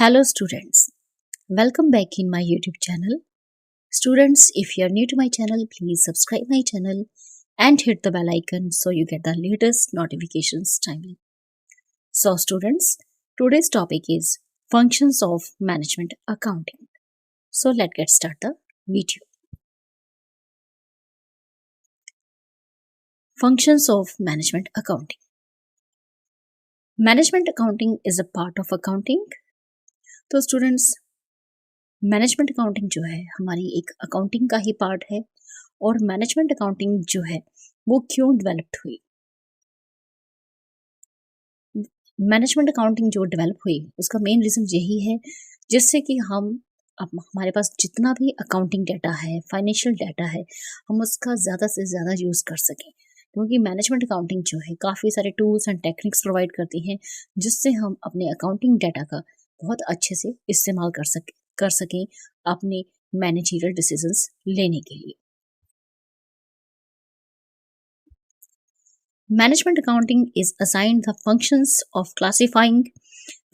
Hello students, welcome back in my YouTube channel. Students, if you are new to my channel, please subscribe my channel and hit the bell icon so you get the latest notifications timely. So students, today's topic is functions of management accounting. So let's get started the video. Functions of management accounting. Management accounting is a part of accounting. तो students management accounting जो है हमारी एक accounting का ही part है और management accounting जो है वो क्यों डेवलप्ड हुई। मैनेजमेंट अकाउंटिंग जो डेवलप हुई उसका मेन रीज़न यही है जिससे कि हमारे पास जितना भी अकाउंटिंग डाटा है, फाइनेंशियल डाटा है, हम उसका ज़्यादा से ज़्यादा यूज़ कर सकें, क्योंकि मैनेजमेंट अकाउंटिंग जो है काफ़ी सारे टूल्स एंड टेक्निक्स प्रोवाइड करती हैं जिससे हम अपने अकाउंटिंग डाटा का बहुत अच्छे से इस्तेमाल कर सकें अपने मैनेजरियल डिसीजंस लेने के लिए। Management accounting is assigned the functions of classifying,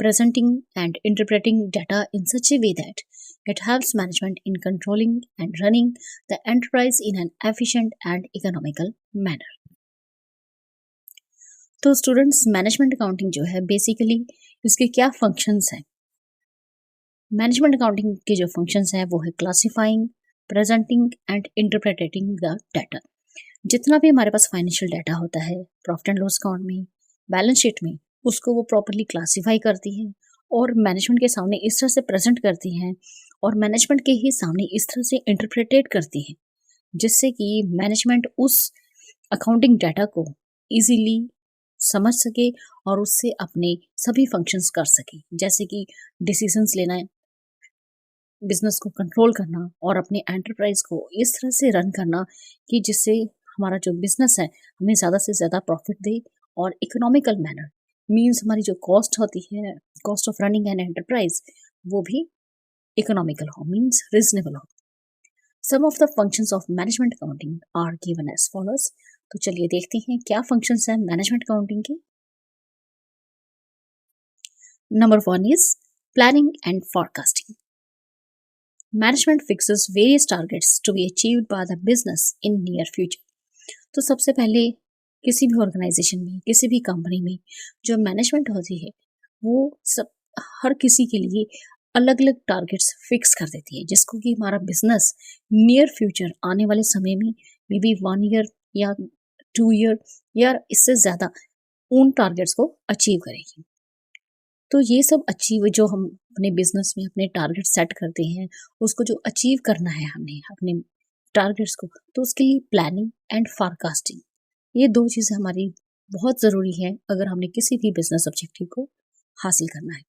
presenting, and interpreting data in such a way that it helps management in controlling and running the enterprise in an efficient and economical manner. तो students management accounting जो है basically इसके क्या functions हैं। Management accounting के जो functions हैं वो है classifying, presenting and interpreting the data. जितना भी हमारे पास फाइनेंशियल डाटा होता है प्रॉफिट एंड लॉस अकाउंट में, बैलेंस शीट में, उसको वो प्रॉपरली क्लासीफाई करती है और मैनेजमेंट के सामने इस तरह से प्रेजेंट करती हैं और मैनेजमेंट के ही सामने इस तरह से इंटरप्रेटेट करती है जिससे कि मैनेजमेंट उस अकाउंटिंग डाटा को इजीली समझ सके और उससे अपने सभी फंक्शंस कर सके, जैसे कि डिसीजंस लेना, बिजनेस को कंट्रोल करना और अपने एंटरप्राइज को इस तरह से रन करना कि जिससे हमारा जो बिजनेस है हमें ज़्यादा से ज़्यादा प्रॉफिट दे और इकोनॉमिकल मैनर मीन्स हमारी जो कॉस्ट होती है, cost of running an enterprise, वो भी इकोनॉमिकल हो, मीन्स रीजनेबल हो। Some of the functions of management accounting are given as follows. तो चलिए देखते हैं क्या फंक्शंस हैं मैनेजमेंट अकाउंटिंग के। Number 1 is planning and forecasting. Management fixes various targets to be achieved by the business in near future. तो सबसे पहले किसी भी ऑर्गेनाइजेशन में, किसी भी कंपनी में जो मैनेजमेंट होती है वो सब हर किसी के लिए अलग अलग टारगेट्स फिक्स कर देती है जिसको कि हमारा बिजनेस नियर फ्यूचर आने वाले समय में मे बी 1 ईयर या 2 ईयर या इससे ज़्यादा उन टारगेट्स को अचीव करेगी। तो ये सब अचीव जो हम अपने बिजनेस में अपने टारगेट सेट करते हैं उसको जो अचीव करना है हमने अपने टारगेट्स को, तो उसके लिए प्लानिंग एंड फॉरकास्टिंग ये दो चीज़ें हमारी बहुत ज़रूरी है अगर हमने किसी भी बिजनेस ऑब्जेक्टिव को हासिल करना है।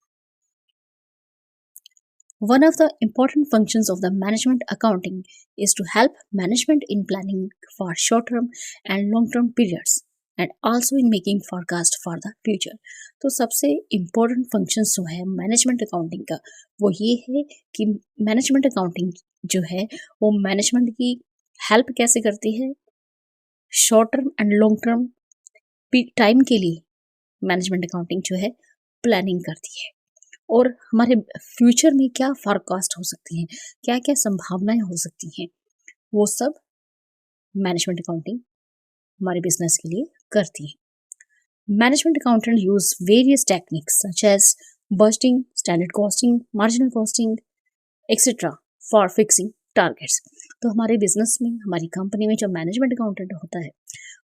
One of the important functions of the management accounting is to help management in planning for short-term and long-term periods and also in making forecast for the future. तो सबसे important functions जो है management accounting का वो ये है कि management accounting जो है वो मैनेजमेंट की हेल्प कैसे करती है, short term and long term time के लिए मैनेजमेंट अकाउंटिंग जो है प्लानिंग करती है और हमारे फ्यूचर में क्या फॉरकास्ट हो सकती हैं, क्या क्या संभावनाएं हो सकती हैं, वो सब मैनेजमेंट अकाउंटिंग हमारे बिजनेस के लिए करती है। Management accountant use various techniques such as budgeting, standard costing, marginal costing etcetera for fixing targets. तो हमारे बिजनेस में, हमारी कंपनी में जो मैनेजमेंट अकाउंटेंट होता है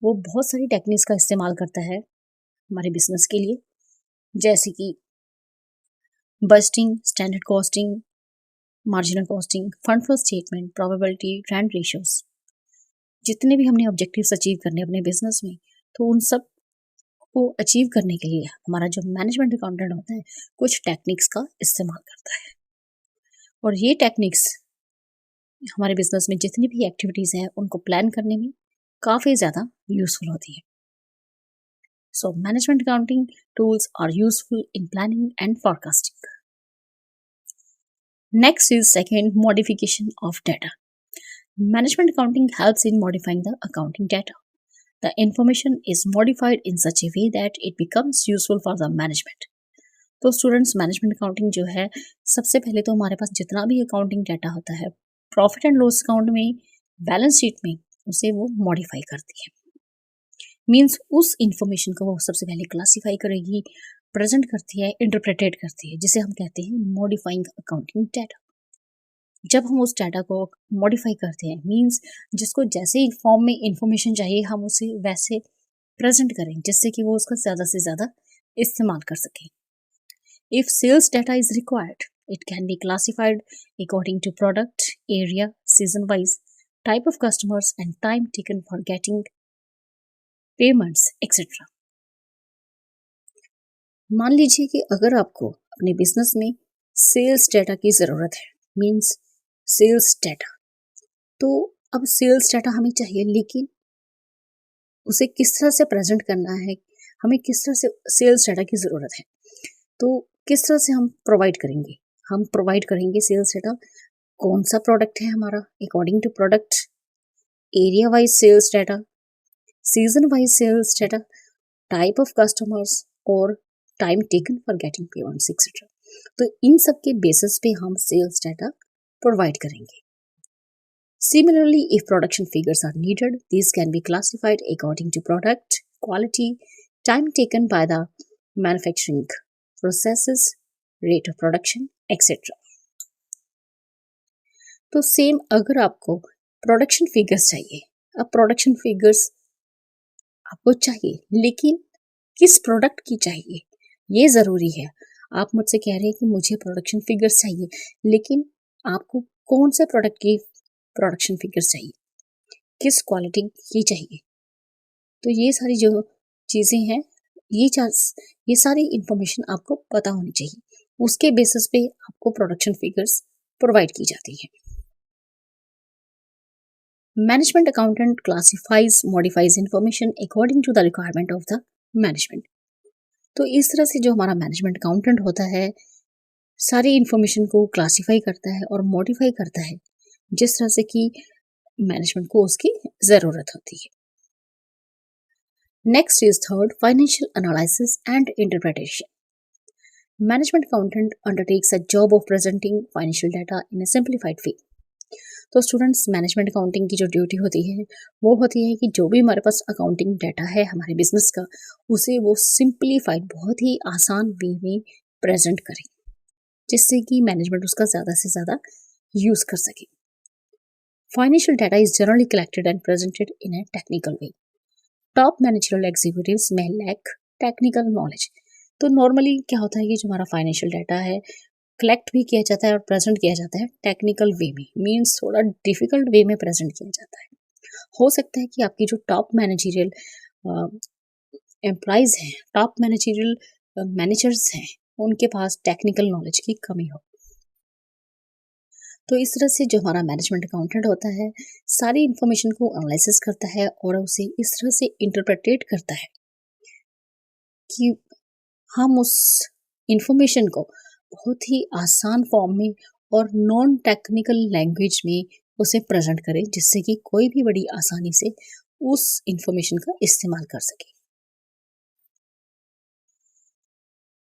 वो बहुत सारी टेक्निक्स का इस्तेमाल करता है हमारे बिजनेस के लिए, जैसे कि budgeting, standard costing, marginal costing, fund flow statement, probability, trend ratios. जितने भी हमने ऑब्जेक्टिव्स अचीव करने अपने बिजनेस में, तो उन सब को अचीव करने के लिए हमारा जो मैनेजमेंट अकाउंटेंट होता है कुछ टेक्निक्स का इस्तेमाल करता है और ये टेक्निक्स हमारे बिजनेस में जितनी भी एक्टिविटीज़ हैं उनको प्लान करने में काफ़ी ज़्यादा यूजफुल होती है। So management accounting tools are useful in planning and forecasting. Next is second, modification of data. Management accounting helps in modifying the accounting data. The information is modified in such a way that it becomes useful for the management. तो students, management accounting जो है, सबसे पहले तो हमारे पास जितना भी accounting data होता है, प्रॉफिट एंड लॉस अकाउंट में, बैलेंस शीट में, उसे वो मॉडिफाई करती है। मीन्स उस इंफॉर्मेशन को वो सबसे पहले क्लासिफाई करेगी, प्रेजेंट करती है, इंटरप्रेटेड करती है, जिसे हम कहते हैं मॉडिफाइंग अकाउंटिंग डाटा। जब हम उस डाटा को मॉडिफाई करते हैं, मीन्स जिसको जैसे फॉर्म में इंफॉर्मेशन चाहिए हम उसे वैसे प्रेजेंट करें, जिससे कि वो उसका ज़्यादा से ज़्यादा इस्तेमाल कर सकें। If sales data is required, it can be classified according to product, area, season wise, type of customers, and time taken for getting payments, etc. मान लीजिए कि अगर आपको अपने बिजनेस में सेल्स डाटा की ज़रूरत है, मीन्स सेल्स डाटा, तो अब सेल्स डाटा हमें चाहिए, लेकिन उसे किस तरह से प्रेजेंट करना है, हमें किस तरह से सेल्स डाटा की ज़रूरत है, तो किस तरह से हम प्रोवाइड करेंगे? हम प्रोवाइड करेंगे सेल्स डाटा, कौन सा प्रोडक्ट है हमारा, according to product, area wise sales data, season wise sales data, type of customers और time taken for getting payments, etcetera. तो इन सब के बेसिस पे हम सेल्स डाटा प्रोवाइड करेंगे। Similarly, if production figures are needed, these can be classified according to product, quality, time taken by the manufacturing processes, rate of production, etc. तो same अगर आपको प्रोडक्शन फिगर्स चाहिए, अब production figures आपको चाहिए, लेकिन किस प्रोडक्ट की चाहिए ये ज़रूरी है। आप मुझसे कह रहे हैं कि मुझे प्रोडक्शन फिगर्स चाहिए, लेकिन आपको कौन से प्रोडक्ट की प्रोडक्शन फिगर्स चाहिए, किस क्वालिटी की चाहिए, तो ये सारी जो चीज़ें हैं, ये सारी इंफॉर्मेशन आपको पता होनी चाहिए। उसके बेसिस पे आपको प्रोडक्शन फिगर्स प्रोवाइड की जाती है। Management accountant classifies, modifies information according to the requirement of the management. तो इस तरह से जो हमारा मैनेजमेंट अकाउंटेंट होता है, सारी इंफॉर्मेशन को क्लासिफाई करता है और मॉडिफाई करता है, जिस तरह से कि मैनेजमेंट को उसकी ज़रूरत होती है। Next is third, financial analysis and interpretation. Management accountant undertakes a job of presenting financial data in a simplified वे। तो स्टूडेंट्स, मैनेजमेंट अकाउंटिंग की जो ड्यूटी होती है वो होती है कि जो भी हमारे पास अकाउंटिंग डाटा है हमारे बिजनेस का, उसे वो सिंप्लीफाइड, बहुत ही आसान वे में प्रेजेंट करें, जिससे कि मैनेजमेंट उसका ज़्यादा से ज़्यादा यूज़ कर सके। Financial data is generally collected and presented in A technical way. Top managerial executives में लैक टेक्निकल नॉलेज। तो नॉर्मली क्या होता है कि जो हमारा फाइनेंशियल डाटा है कलेक्ट भी किया जाता है और प्रेजेंट किया जाता है टेक्निकल वे में, मीन्स थोड़ा डिफिकल्ट वे में प्रेजेंट किया जाता है। हो सकता है कि आपकी जो टॉप मैनेजरियल एम्प्लॉयज़ हैं, टॉप मैनेजरियल मैनेजर्स हैं, उनके पास टेक्निकल नॉलेज की कमी हो। तो इस तरह से जो हमारा मैनेजमेंट अकाउंटेंट होता है, सारी इंफॉर्मेशन को एनालिसिस करता है और उसे इस तरह से इंटरप्रेटेट करता है कि हम उस इंफॉर्मेशन को बहुत ही आसान फॉर्म में और नॉन टेक्निकल लैंग्वेज में उसे प्रेजेंट करें, जिससे कि कोई भी बड़ी आसानी से उस इंफॉर्मेशन का इस्तेमाल कर सके।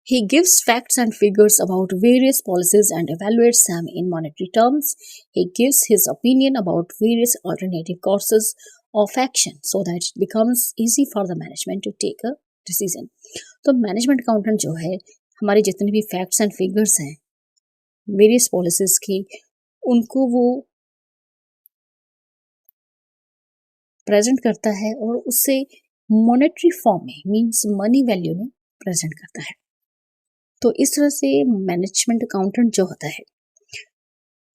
He gives facts and figures about various policies and evaluates them in monetary terms. He gives his opinion about various alternative courses of action so that it becomes easy for the management to take a decision. तो management accountant जो है, हमारे जितने भी facts and figures हैं various policies की, उनको वो प्रेजेंट करता है और उससे मॉनेटरी फॉर्म में, मींस मनी वैल्यू में प्रेजेंट करता है। तो इस तरह से मैनेजमेंट अकाउंटेंट जो होता है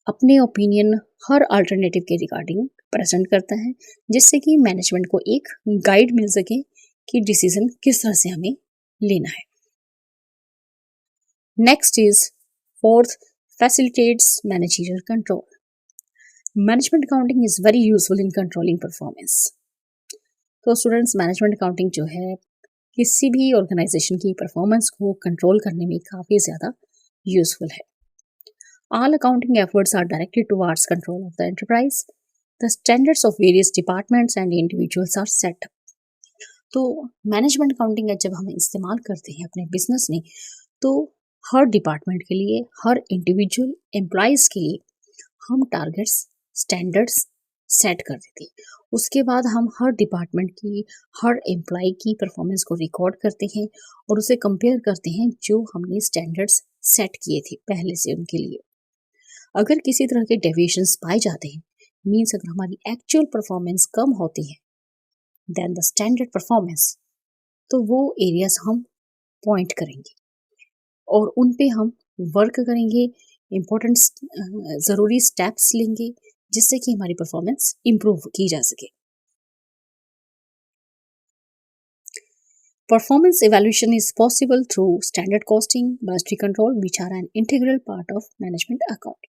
अपने ओपिनियन हर अल्टरनेटिव के रिगार्डिंग प्रेजेंट करता है, जिससे कि मैनेजमेंट को एक गाइड मिल सके कि डिसीजन किस तरह से हमें लेना है। Next is fourth, facilitates managerial control. Management accounting is very useful in controlling performance. तो स्टूडेंट्स, मैनेजमेंट अकाउंटिंग जो है किसी भी ऑर्गेनाइजेशन की परफॉर्मेंस को कंट्रोल करने में काफ़ी ज़्यादा यूजफुल है। All accounting efforts are directed towards control of the enterprise. The standards of various departments and individuals are set. तो मैनेजमेंट अकाउंटिंग जब हम इस्तेमाल करते हैं अपने बिजनेस में, तो हर डिपार्टमेंट के लिए, हर इंडिविजुअल एम्प्लॉयज़ के लिए हम टारगेट्स, स्टैंडर्ड्स सेट कर देते हैं। उसके बाद हम हर डिपार्टमेंट की, हर एम्प्लॉय की परफॉर्मेंस को रिकॉर्ड करते हैं और उसे कंपेयर करते हैं जो हमने स्टैंडर्ड्स सेट किए थे पहले से उनके लिए। अगर किसी तरह के डेविएशंस पाए जाते हैं, मीन्स अगर हमारी एक्चुअल परफॉर्मेंस कम होती है देन द स्टैंडर्ड परफॉर्मेंस, तो वो एरियाज हम पॉइंट करेंगे और उन पे हम वर्क करेंगे, इम्पोर्टेंट ज़रूरी स्टेप्स लेंगे जिससे कि हमारी परफॉर्मेंस इम्प्रूव की जा सके। Performance evaluation is possible through standard costing, budgetary control, which are an integral part of management accounting.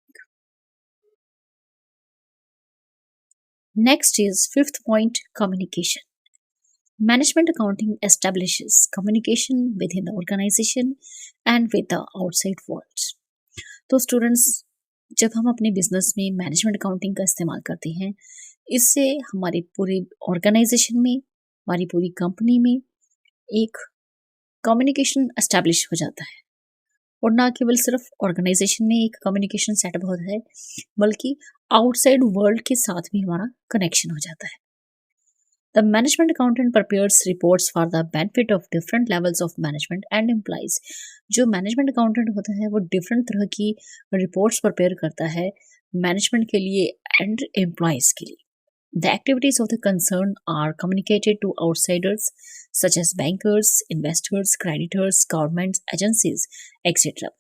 Next is fifth point, communication. Management accounting establishes communication within the organization and with the outside world. तो students, जब हम अपने business में management accounting का इस्तेमाल करते हैं, इससे हमारे पूरे ऑर्गेनाइजेशन में, हमारी पूरी कंपनी में एक कम्युनिकेशन एस्टैब्लिश हो जाता है और ना केवल सिर्फ ऑर्गेनाइजेशन में एक कम्युनिकेशन सेटअप होता है, बल्कि आउटसाइड वर्ल्ड के साथ भी हमारा कनेक्शन हो जाता है। The management accountant prepares reports for the benefit of different levels of management and employees. जो मैनेजमेंट अकाउंटेंट होता है वो डिफरेंट तरह की रिपोर्ट्स प्रिपेयर करता है मैनेजमेंट के लिए एंड एम्प्लॉइज के लिए। The activities of the concern are communicated to outsiders such as bankers, investors, creditors, governments, agencies, etc.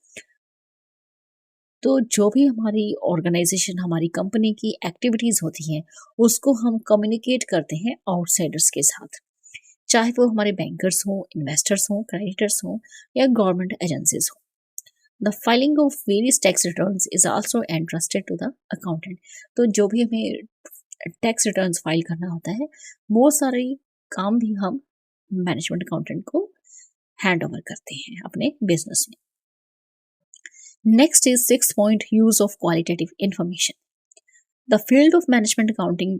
तो जो भी हमारी ऑर्गेनाइजेशन, हमारी कंपनी की एक्टिविटीज होती हैं, उसको हम कम्युनिकेट करते हैं आउटसाइडर्स के साथ, चाहे वो हमारे बैंकर्स हों, इन्वेस्टर्स हों, क्रेडिटर्स हों या गवर्नमेंट एजेंसीज हों। The filing of various tax returns is also entrusted to the accountant. तो जो भी हमें टैक्स रिटर्न्स फाइल करना होता है, वो सारे काम भी हम मैनेजमेंट अकाउंटेंट को हैंड ओवर करते हैं अपने बिजनेस में। Next is six point, use of qualitative information. The field of management accounting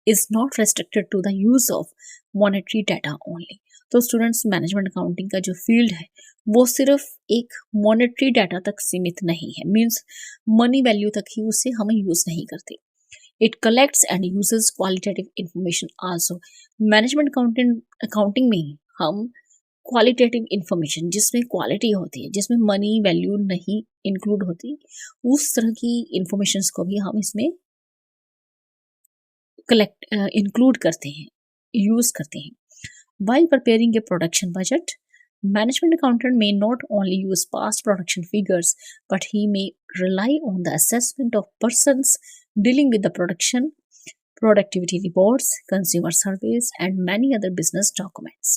is not restricted to the use of monetary data only. तो स्टूडेंट्स, मैनेजमेंट अकाउंटिंग का जो field है वो सिर्फ एक मॉनेटरी डाटा तक सीमित नहीं है, मीन्स मनी वैल्यू तक ही उसे हम यूज नहीं करते। It collects and uses qualitative information also. Management accounting में हम क्वालिटेटिव इंफॉर्मेशन, जिसमें क्वालिटी होती है, जिसमें मनी वैल्यू नहीं इंक्लूड होती, उस तरह की इंफॉर्मेशन को भी हम इसमें इंक्लूड करते हैं, यूज करते हैं। While preparing a production budget, management accountant may not only use past production figures, but he may rely on the assessment of persons dealing with the production, productivity reports, consumer surveys, and many other business documents.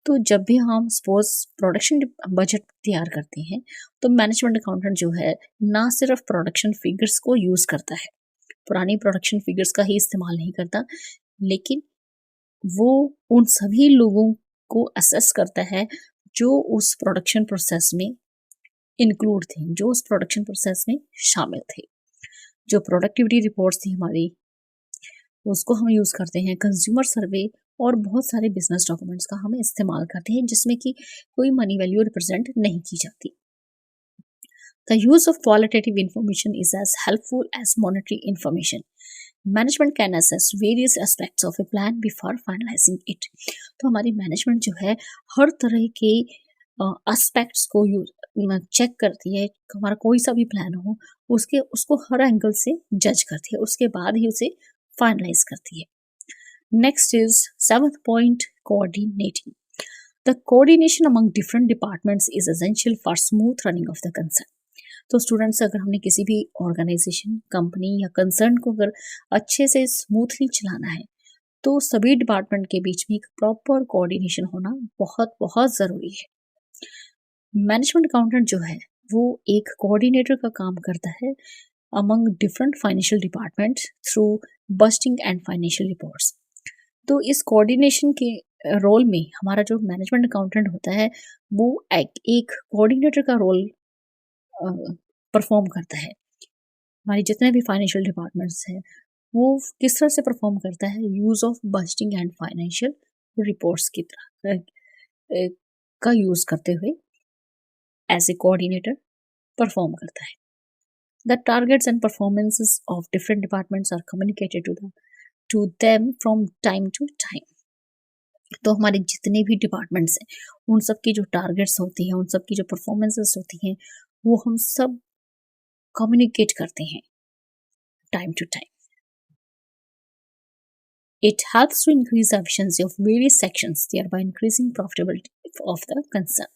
तो जब भी हम suppose production budget तैयार करते हैं, तो management accountant जो है ना सिर्फ प्रोडक्शन फिगर्स को यूज करता है, पुरानी प्रोडक्शन फिगर्स का ही इस्तेमाल नहीं करता, लेकिन वो उन सभी लोगों को असेस करता है जो उस प्रोडक्शन प्रोसेस में इंक्लूड थे, जो उस प्रोडक्शन प्रोसेस में शामिल थे। जो प्रोडक्टिविटी रिपोर्ट्स थी हमारी, उसको हम यूज़ करते हैं। कंज्यूमर सर्वे और बहुत सारे बिजनेस डॉक्यूमेंट्स का हम इस्तेमाल करते हैं जिसमें कि कोई मनी वैल्यू रिप्रेजेंट नहीं की जाती। The use of qualitative information is as helpful as monetary information. Management can assess various aspects of a plan before finalising it. तो हमारी मैनेजमेंट जो है हर तरह के एस्पेक्ट्स को चेक करती है। हमारा कोई सा भी प्लान हो, उसको हर एंगल से जज करती है, उसके बाद ही उसे फाइनलाइज करती है। Next is seventh point, coordinating. The coordination among different departments is essential for smooth running of the concern. तो स्टूडेंट्स, अगर हमने किसी भी ऑर्गेनाइजेशन, कंपनी या कंसर्न को अगर अच्छे से स्मूथली चलाना है, तो सभी डिपार्टमेंट के बीच में एक प्रॉपर कोऑर्डिनेशन होना बहुत बहुत ज़रूरी है। मैनेजमेंट अकाउंटेंट जो है वो एक कोऑर्डिनेटर का काम करता है among different financial department through budgeting and financial reports. तो इस कोऑर्डिनेशन के रोल में हमारा जो मैनेजमेंट अकाउंटेंट होता है वो एक कोऑर्डिनेटर का रोल परफॉर्म करता है। हमारे जितने भी फाइनेंशियल डिपार्टमेंट्स हैं वो किस तरह से परफॉर्म करता है, use of budgeting and financial reports की तरह का यूज़ करते हुए एज ए कोऑर्डिनेटर परफॉर्म करता है। The targets and performances of different departments are communicated to them from time to time. तो हमारे जितने भी डिपार्टमेंट्स हैं उन सब की जो टारगेट्स होती हैं, उन सब की जो परफॉर्मेंसेस होती हैं, वो हम सब कम्युनिकेट करते हैं time to time. It helps to increase the efficiency of various sections, thereby increasing profitability of the concern.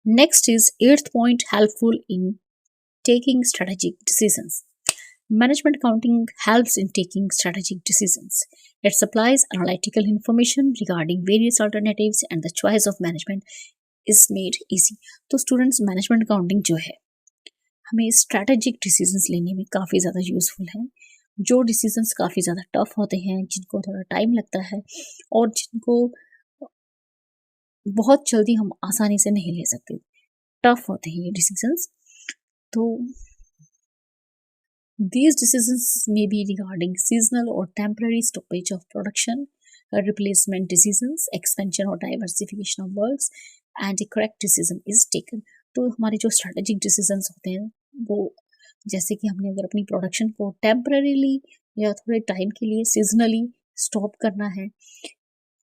Next is eighth point, helpful in taking strategic decisions. Management accounting helps in taking strategic decisions. It supplies analytical information regarding various alternatives and the choice of management is made easy. तो students, management accounting जो है हमें strategic decisions लेने में काफ़ी ज़्यादा useful है। जो डिसीजंस काफ़ी ज़्यादा टफ होते हैं, जिनको थोड़ा टाइम लगता है और जिनको बहुत जल्दी हम आसानी से नहीं ले सकते, टफ होते हैं ये डिसीजंस। तो these decisions may be regarding seasonal or temporary stoppage of production, replacement decisions, expansion or diversification of works, and a correct decision is taken. तो हमारे जो स्ट्रेटेजिक डिसीजंस होते हैं वो, जैसे कि हमने अगर अपनी प्रोडक्शन को टेम्पररीली या थोड़े टाइम के लिए सीजनली स्टॉप करना है,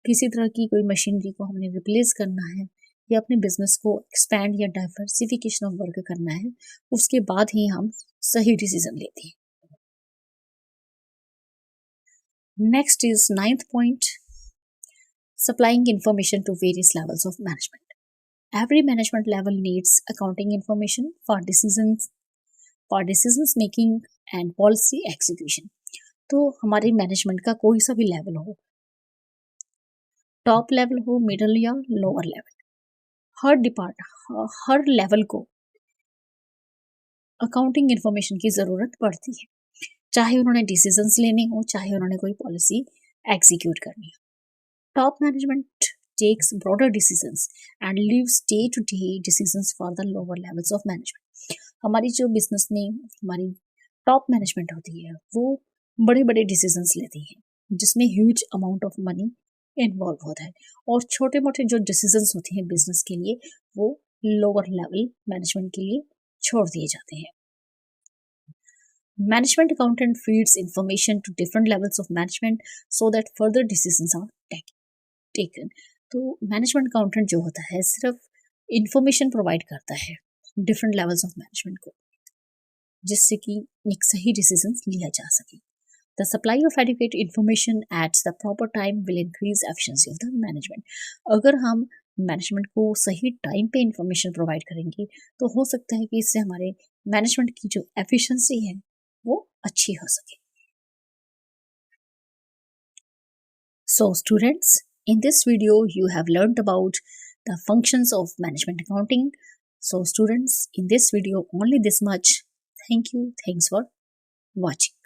किसी तरह की कोई मशीनरी को हमने रिप्लेस करना है या अपने बिजनेस को एक्सपैंड या डाइवर्सिफिकेशन ऑफ वर्क करना है, उसके बाद ही हम सही डिसीजन लेते हैं। Next is ninth point, supplying information to various levels of management. Every management level needs accounting information for decisions making and policy execution. तो हमारे मैनेजमेंट का कोई सा भी लेवल हो, टॉप लेवल हो, मिडल या लोअर लेवल, हर लेवल को अकाउंटिंग इंफॉर्मेशन की ज़रूरत पड़ती है, चाहे उन्होंने डिसीजंस लेने हो, चाहे उन्होंने कोई पॉलिसी एग्जीक्यूट करनी हो. Top management takes broader decisions and leaves day-to-day decisions for the lower levels of management. हमारी जो बिजनेस में हमारी टॉप मैनेजमेंट होती है वो बड़े बड़े डिसीजंस लेती है जिसमें huge amount of money involve होता है, और छोटे मोटे जो डिसीजंस होते हैं बिजनेस के लिए वो लोअर लेवल मैनेजमेंट के लिए छोड़ दिए जाते हैं. Management accountant feeds information to different levels of management so that further decisions are taken. तो मैनेजमेंट अकाउंटेंट जो होता है सिर्फ इंफॉर्मेशन प्रोवाइड करता है डिफरेंट लेवल्स ऑफ मैनेजमेंट को, जिससे कि एक सही डिसीजन लिया जा सके. The supply of adequate information at the proper time will increase efficiency of the management. अगर हम मैनेजमेंट को सही टाइम पे इंफॉर्मेशन प्रोवाइड करेंगे तो हो सकता है कि इससे हमारे मैनेजमेंट की जो एफिशिएंसी है वो अच्छी हो सके. So students, in this video, you have learned about the functions of management accounting. So students, in this video, only this much. Thank you. Thanks for watching.